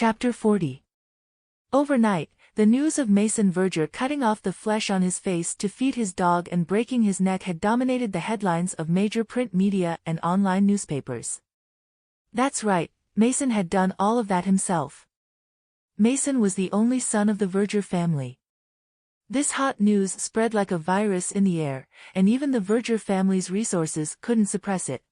Chapter 40. Overnight, the news of Mason Verger cutting off the flesh on his face to feed his dog and breaking his neck had dominated the headlines of major print media and online newspapers. That's right, Mason had done all of that himself. Mason was the only son of the Verger family. This hot news spread like a virus in the air, and even the Verger family's resources couldn't suppress it.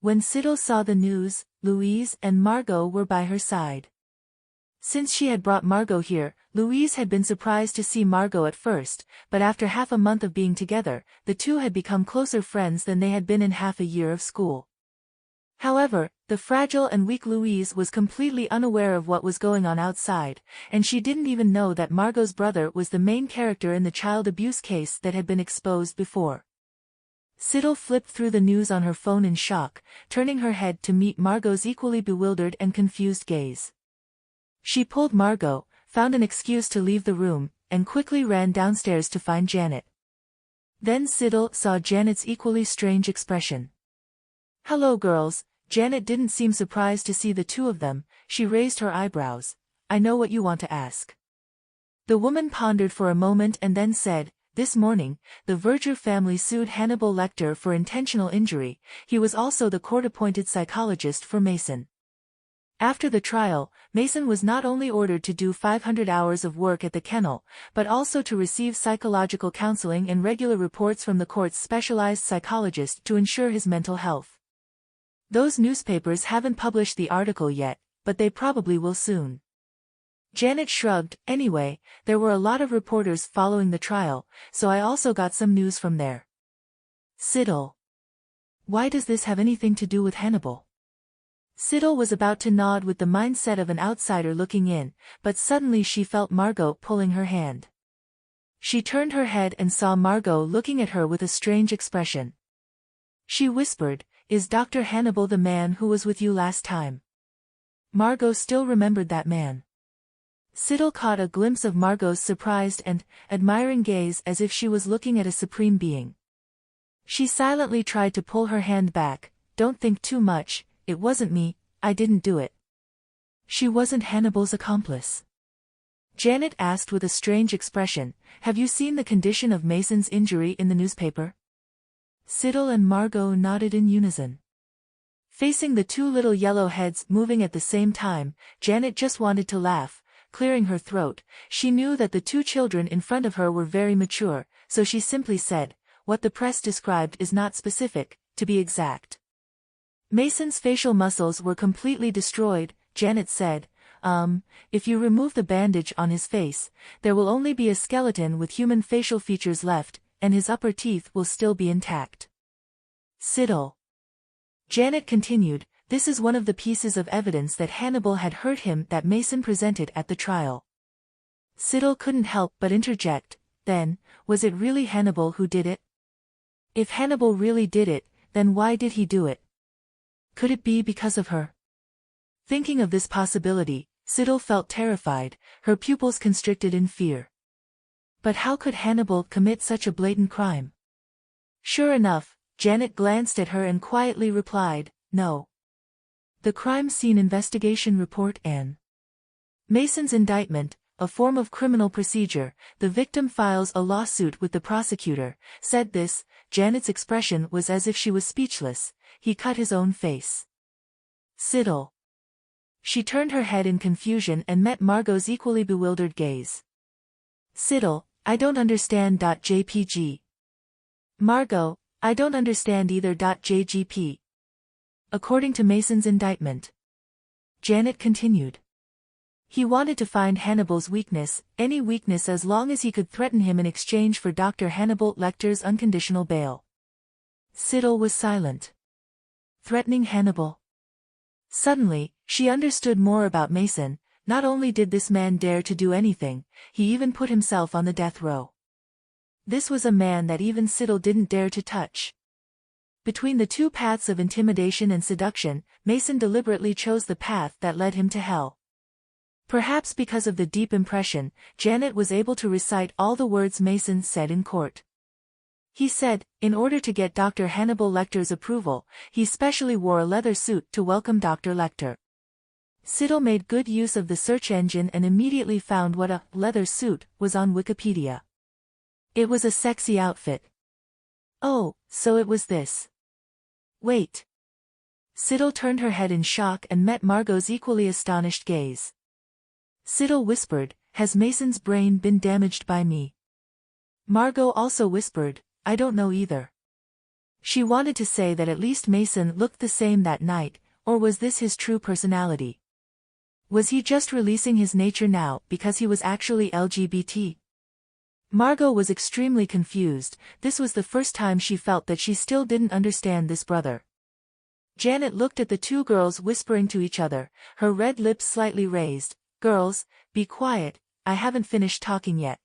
When Siddle saw the news, Louise and Margot were by her side. Since she had brought Margot here, Louise had been surprised to see Margot at first, but after half a month of being together, the two had become closer friends than they had been in half a year of school. However, the fragile and weak Louise was completely unaware of what was going on outside, and she didn't even know that Margot's brother was the main character in the child abuse case that had been exposed before. Siddle flipped through the news on her phone in shock, turning her head to meet Margot's equally bewildered and confused gaze. She pulled Margot, found an excuse to leave the room, and quickly ran downstairs to find Janet. Then Siddle saw Janet's equally strange expression. "Hello girls." Janet didn't seem surprised to see the two of them. She raised her eyebrows. "I know what you want to ask." The woman pondered for a moment and then said, "This morning, the Verger family sued Hannibal Lecter for intentional injury. He was also the court-appointed psychologist for Mason. After the trial, Mason was not only ordered to do 500 hours of work at the kennel, but also to receive psychological counseling and regular reports from the court's specialized psychologist to ensure his mental health. Those newspapers haven't published the article yet, but they probably will soon." Janet shrugged. "Anyway, there were a lot of reporters following the trial, so I also got some news from there." Siddle. "Why does this have anything to do with Hannibal?" Siddle was about to nod with the mindset of an outsider looking in, but suddenly she felt Margot pulling her hand. She turned her head and saw Margot looking at her with a strange expression. She whispered, "Is Dr. Hannibal the man who was with you last time?" Margot still remembered that man. Siddle caught a glimpse of Margot's surprised and admiring gaze as if she was looking at a supreme being. She silently tried to pull her hand back. "Don't think too much, it wasn't me, I didn't do it." "She wasn't Hannibal's accomplice?" Janet asked with a strange expression. "Have you seen the condition of Mason's injury in the newspaper?" Siddle and Margot nodded in unison. Facing the two little yellow heads moving at the same time, Janet just wanted to laugh. Clearing her throat, she knew that the two children in front of her were very mature, so she simply said, "What the press described is not specific, to be exact." Mason's facial muscles were completely destroyed, Janet said. If you remove the bandage on his face, there will only be a skeleton with human facial features left, and his upper teeth will still be intact." Siddle. Janet continued, "This is one of the pieces of evidence that Hannibal had hurt him that Mason presented at the trial." Siddle couldn't help but interject, "Then, was it really Hannibal who did it? If Hannibal really did it, then why did he do it? Could it be because of her?" Thinking of this possibility, Siddle felt terrified, her pupils constricted in fear. But how could Hannibal commit such a blatant crime? Sure enough, Janet glanced at her and quietly replied, "No. The crime scene investigation report and Mason's indictment, a form of criminal procedure, the victim files a lawsuit with the prosecutor, said this." Janet's expression was as if she was speechless. "He cut his own face." Siddle. She turned her head in confusion and met Margot's equally bewildered gaze. Siddle, "I don't understand. JPG. Margot, "I don't understand either. JGP. According to Mason's indictment," Janet continued, "he wanted to find Hannibal's weakness, any weakness as long as he could threaten him in exchange for Dr. Hannibal Lecter's unconditional bail." Siddle was silent. Threatening Hannibal? Suddenly, she understood more about Mason. Not only did this man dare to do anything, he even put himself on the death row. This was a man that even Siddle didn't dare to touch. Between the two paths of intimidation and seduction, Mason deliberately chose the path that led him to hell. Perhaps because of the deep impression, Janet was able to recite all the words Mason said in court. He said, in order to get Dr. Hannibal Lecter's approval, he specially wore a leather suit to welcome Dr. Lecter. Siddle made good use of the search engine and immediately found what a leather suit was on Wikipedia. It was a sexy outfit. Oh, so it was this. Wait. Siddle turned her head in shock and met Margot's equally astonished gaze. Siddle whispered, "Has Mason's brain been damaged by me?" Margot also whispered, "I don't know either." She wanted to say that at least Mason looked the same that night, or was this his true personality? Was he just releasing his nature now because he was actually LGBT? Margot was extremely confused. This was the first time she felt that she still didn't understand this brother. Janet looked at the two girls whispering to each other, her red lips slightly raised. "Girls, be quiet, I haven't finished talking yet."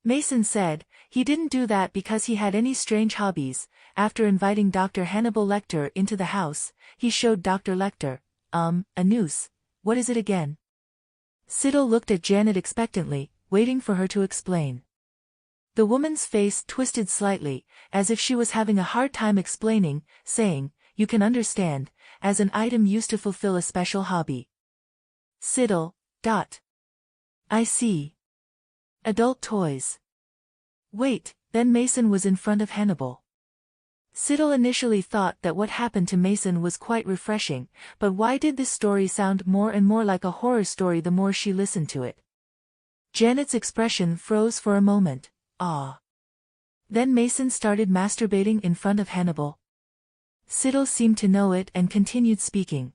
Mason said, he didn't do that because he had any strange hobbies. After inviting Dr. Hannibal Lecter into the house, he showed Dr. Lecter, a noose. What is it again? Siddle looked at Janet expectantly, waiting for her to explain. The woman's face twisted slightly, as if she was having a hard time explaining, saying, "You can understand, as an item used to fulfill a special hobby." Siddle, I see. Adult toys. Wait, then Mason was in front of Hannibal. Siddle initially thought that what happened to Mason was quite refreshing, but why did this story sound more and more like a horror story the more she listened to it? Janet's expression froze for a moment. Ah. Then Mason started masturbating in front of Hannibal. Siddle seemed to know it and continued speaking.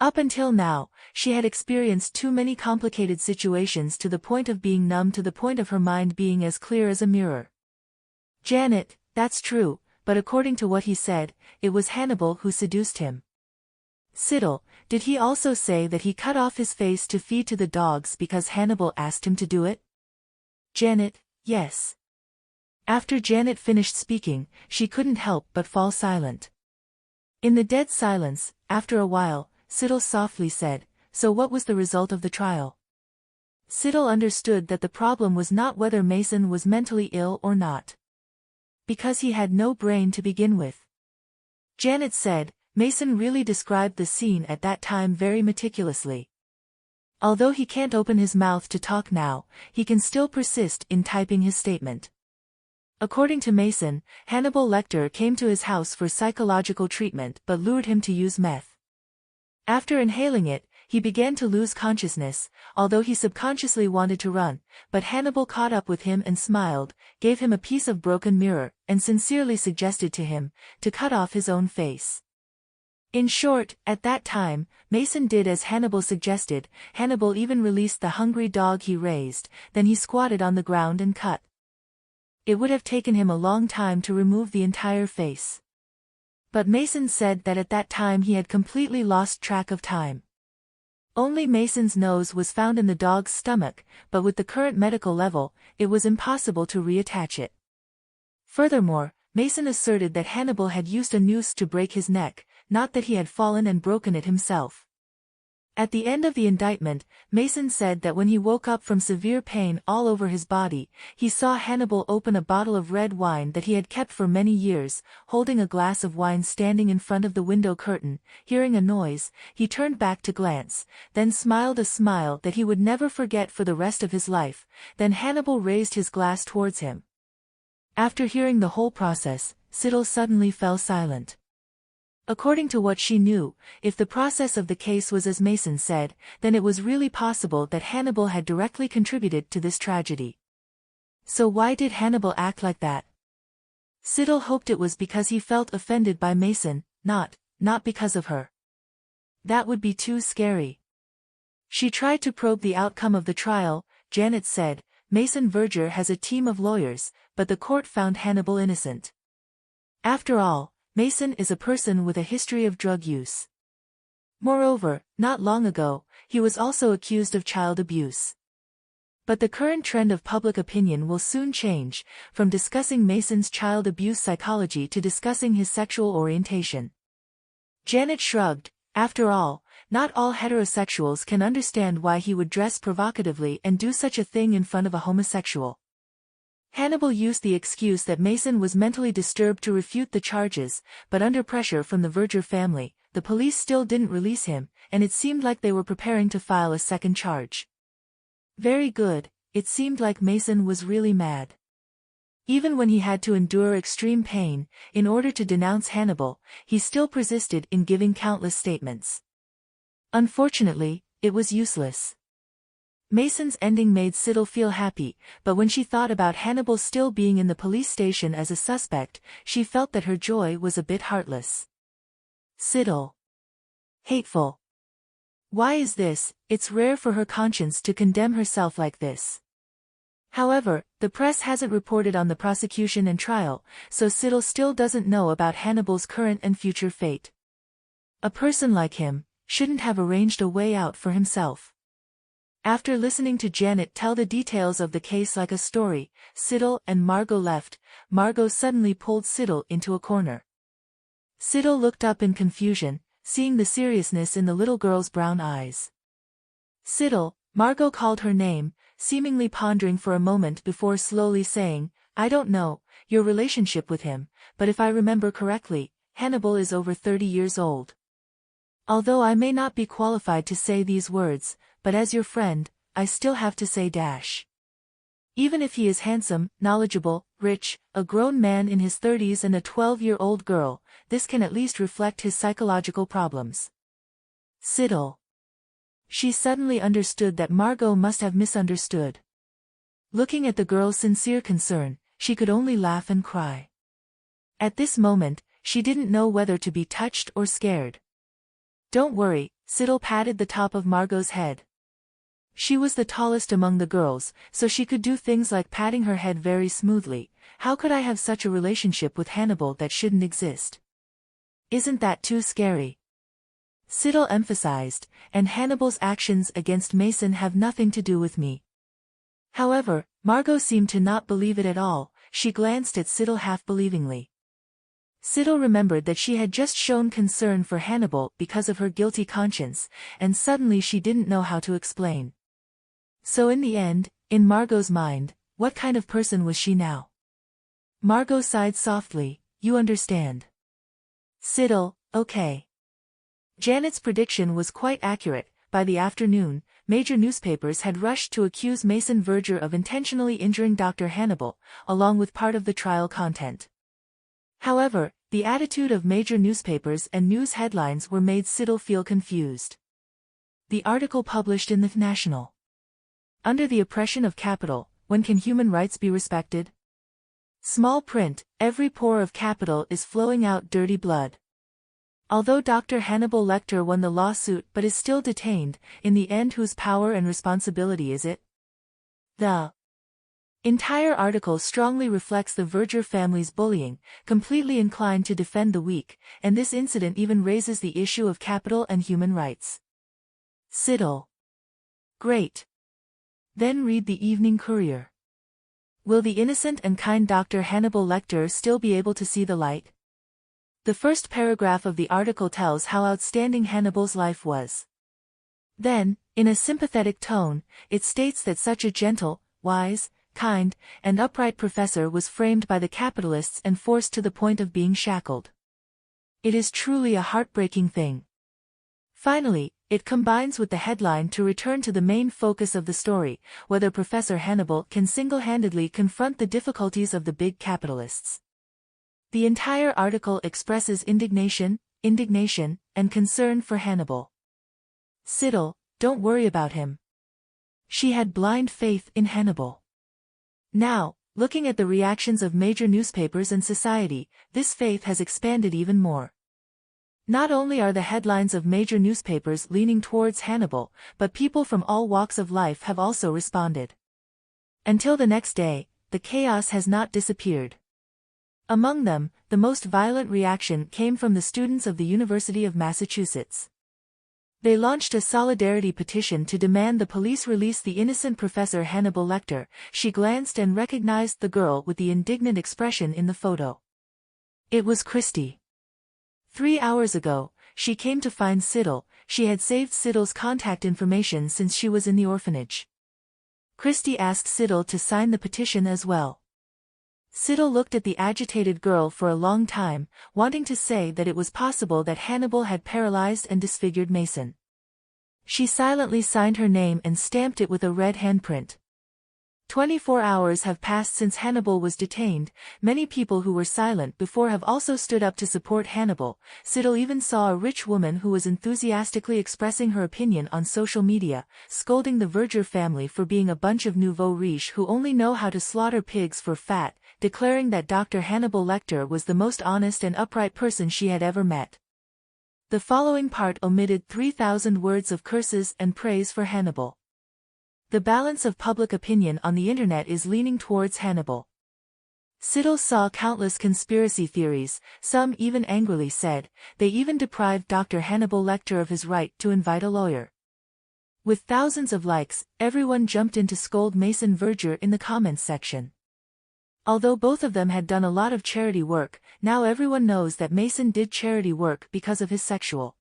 Up until now, she had experienced too many complicated situations to the point of being numb, to the point of her mind being as clear as a mirror. "Janet, that's true, but according to what he said, it was Hannibal who seduced him." Siddle, did he also say that he cut off his face to feed to the dogs because Hannibal asked him to do it? Janet, yes. After Janet finished speaking, she couldn't help but fall silent. In the dead silence, after a while, Siddle softly said, "So what was the result of the trial?" Siddle understood that the problem was not whether Mason was mentally ill or not. Because he had no brain to begin with. Janet said, Mason really described the scene at that time very meticulously. Although he can't open his mouth to talk now, he can still persist in typing his statement. According to Mason, Hannibal Lecter came to his house for psychological treatment but lured him to use meth. After inhaling it, he began to lose consciousness, although he subconsciously wanted to run, but Hannibal caught up with him and smiled, gave him a piece of broken mirror, and sincerely suggested to him to cut off his own face. In short, at that time, Mason did as Hannibal suggested. Hannibal even released the hungry dog he raised, then he squatted on the ground and cut. It would have taken him a long time to remove the entire face. But Mason said that at that time he had completely lost track of time. Only Mason's nose was found in the dog's stomach, but with the current medical level, it was impossible to reattach it. Furthermore, Mason asserted that Hannibal had used a noose to break his neck, not that he had fallen and broken it himself. At the end of the indictment, Mason said that when he woke up from severe pain all over his body, he saw Hannibal open a bottle of red wine that he had kept for many years, holding a glass of wine standing in front of the window curtain. Hearing a noise, he turned back to glance, then smiled a smile that he would never forget for the rest of his life. Then Hannibal raised his glass towards him. After hearing the whole process, Siddle suddenly fell silent. According to what she knew, if the process of the case was as Mason said, then it was really possible that Hannibal had directly contributed to this tragedy. So why did Hannibal act like that? Siddle hoped it was because he felt offended by Mason, not because of her. That would be too scary. She tried to probe the outcome of the trial. Janet said, Mason Verger has a team of lawyers, but the court found Hannibal innocent. After all, Mason is a person with a history of drug use. Moreover, not long ago, he was also accused of child abuse. But the current trend of public opinion will soon change, from discussing Mason's child abuse psychology to discussing his sexual orientation. Janet shrugged. After all, not all heterosexuals can understand why he would dress provocatively and do such a thing in front of a homosexual. Hannibal used the excuse that Mason was mentally disturbed to refute the charges, but under pressure from the Verger family, the police still didn't release him, and it seemed like they were preparing to file a second charge. Very good, it seemed like Mason was really mad. Even when he had to endure extreme pain, in order to denounce Hannibal, he still persisted in giving countless statements. Unfortunately, it was useless. Mason's ending made Siddle feel happy, but when she thought about Hannibal still being in the police station as a suspect, she felt that her joy was a bit heartless. Siddle. Hateful. Why is this? It's rare for her conscience to condemn herself like this. However, the press hasn't reported on the prosecution and trial, so Siddle still doesn't know about Hannibal's current and future fate. A person like him shouldn't have arranged a way out for himself. After listening to Janet tell the details of the case like a story, Siddle and Margot left. Margot suddenly pulled Siddle into a corner. Siddle looked up in confusion, seeing the seriousness in the little girl's brown eyes. Siddle, Margot called her name, seemingly pondering for a moment before slowly saying, I don't know your relationship with him, but if I remember correctly, Hannibal is over 30 years old. Although I may not be qualified to say these words, but as your friend, I still have to say dash. Even if he is handsome, knowledgeable, rich, a grown man in his 30s and a 12-year-old girl, this can at least reflect his psychological problems. Siddle. She suddenly understood that Margot must have misunderstood. Looking at the girl's sincere concern, she could only laugh and cry. At this moment, she didn't know whether to be touched or scared. Don't worry, Siddle patted the top of Margot's head. She was the tallest among the girls, so she could do things like patting her head very smoothly. How could I have such a relationship with Hannibal that shouldn't exist? Isn't that too scary? Siddle emphasized, and Hannibal's actions against Mason have nothing to do with me. However, Margot seemed to not believe it at all. She glanced at Siddle half-believingly. Siddle remembered that she had just shown concern for Hannibal because of her guilty conscience, and suddenly she didn't know how to explain. So in the end, in Margot's mind, what kind of person was she now? Margot sighed softly, you understand. Siddle, okay. Janet's prediction was quite accurate. By the afternoon, major newspapers had rushed to accuse Mason Verger of intentionally injuring Dr. Hannibal, along with part of the trial content. However, the attitude of major newspapers and news headlines were made Siddle feel confused. The article published in the National. Under the oppression of capital, when can human rights be respected? Small print, every pore of capital is flowing out dirty blood. Although Dr. Hannibal Lecter won the lawsuit but is still detained, in the end whose power and responsibility is it? The entire article strongly reflects the Verger family's bullying, completely inclined to defend the weak, and this incident even raises the issue of capital and human rights. Siddle. Great. Then read the Evening Courier. Will the innocent and kind Dr. Hannibal Lecter still be able to see the light? The first paragraph of the article tells how outstanding Hannibal's life was. Then, in a sympathetic tone, it states that such a gentle, wise, kind, and upright professor was framed by the capitalists and forced to the point of being shackled. It is truly a heartbreaking thing. Finally, it combines with the headline to return to the main focus of the story, whether Professor Hannibal can single-handedly confront the difficulties of the big capitalists. The entire article expresses indignation, and concern for Hannibal. Siddle, don't worry about him. She had blind faith in Hannibal. Now, looking at the reactions of major newspapers and society, this faith has expanded even more. Not only are the headlines of major newspapers leaning towards Hannibal, but people from all walks of life have also responded. Until the next day, the chaos has not disappeared. Among them, the most violent reaction came from the students of the University of Massachusetts. They launched a solidarity petition to demand the police release the innocent Professor Hannibal Lecter. She glanced and recognized the girl with the indignant expression in the photo. It was Christy. 3 hours ago, she came to find Siddle. She had saved Siddle's contact information since she was in the orphanage. Christy asked Siddle to sign the petition as well. Siddle looked at the agitated girl for a long time, wanting to say that it was possible that Hannibal had paralyzed and disfigured Mason. She silently signed her name and stamped it with a red handprint. 24 hours have passed since Hannibal was detained. Many people who were silent before have also stood up to support Hannibal. Siddle even saw a rich woman who was enthusiastically expressing her opinion on social media, scolding the Verger family for being a bunch of nouveau riche who only know how to slaughter pigs for fat, declaring that Dr. Hannibal Lecter was the most honest and upright person she had ever met. The following part omitted 3,000 words of curses and praise for Hannibal. The balance of public opinion on the internet is leaning towards Hannibal. Siddle saw countless conspiracy theories, some even angrily said, they even deprived Dr. Hannibal Lecter of his right to invite a lawyer. With thousands of likes, everyone jumped in to scold Mason Verger in the comments section. Although both of them had done a lot of charity work, now everyone knows that Mason did charity work because of his sexual